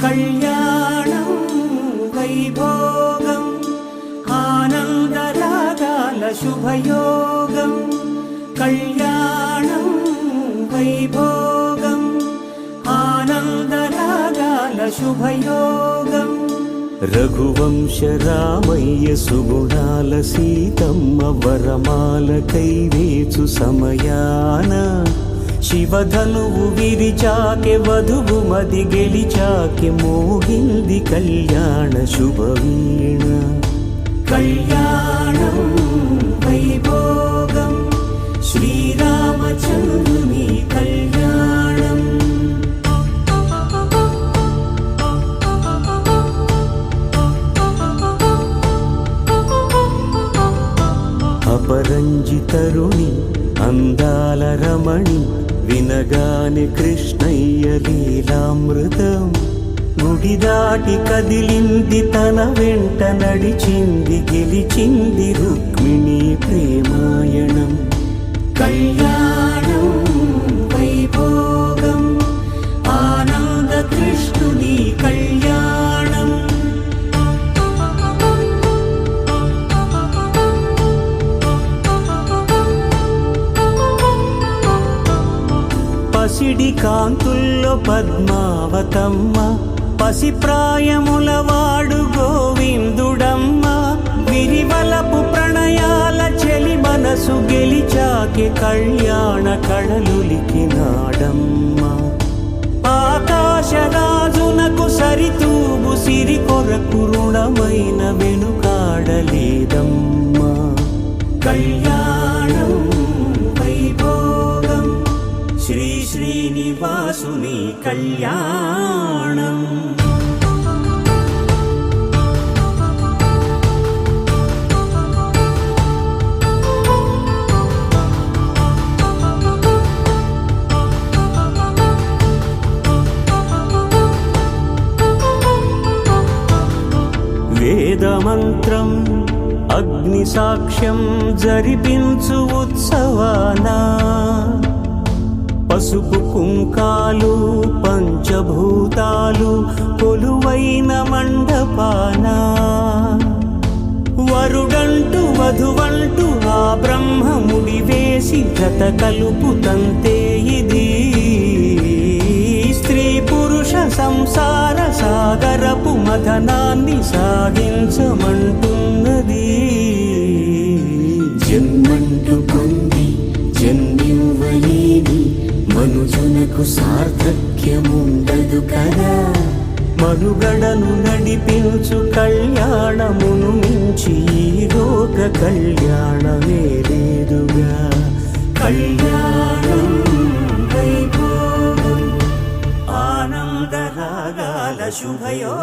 కళ్యాణం వైభోగం ఆనందరాగాల శుభయోగం కళ్యాణం వైభోగం ఆనందరాగాల శుభయోగం రఘువంశ రామయ్య సుగుణాల సీతమ్మ వరమాల కైవేచు సమయాన శివధనువు విరిచాకె వధువు మది గెలిచాకె మోగింది కళ్యాణ శుభవీణ కళ్యాణం వైభోగం శ్రీరామచంద్రుని కళ్యాణం అపరంజి తరుణి అందాల రమణి వినగానే కృష్ణయ్య లీలామృతం గుడి దాటి కదిలింది తన వెంట నడిచింది గెలిచింది రుక్మిణి ప్రేమాయణం కళ్యాణం వైభోగం ఆనంద కృష్ణుని కళ్యాణం పసిడి కాంతుల్లో పద్మావతమ్మ పసిప్రాయముల వాడు గోవిందుడమ్మ విరివలపు ప్రణయాల చెలి మనసు గెలిచాకె కళ్యాణ కళలులికినాడమ్మ ఆకాశరాజునకు సరితూబు సిరి కొరకు రుణమైన వెనుకాడలేదమ్మ కళ్యాణం వైభోగం శ్రీ శ్రీనివాసుని కళ్యాణం వేదమంత్రం అగ్ని సాక్ష్యం జరిపించు ఉత్సవానా పసుపు కుంకాలు పంచభూతాలు కొలువైన మండపాన వరుడంటూ వధువంటూ ఆ బ్రహ్మముడి వేసి జత కలుపుతంతే ఇది స్త్రీ పురుష సంసార సాగరపు మథనాన్ని సాగించమంటున్నది జన్మంటూ పొంది జన్మివ్వలేని మనుజునకు సార్థక్యముండదు కదా మనుగడను నడిపించు కళ్యాణమును మించి ఈ లోక కళ్యాణమే లేదుగా కళ్యాణం వైభోగం ఆనందరాగాల శుభయో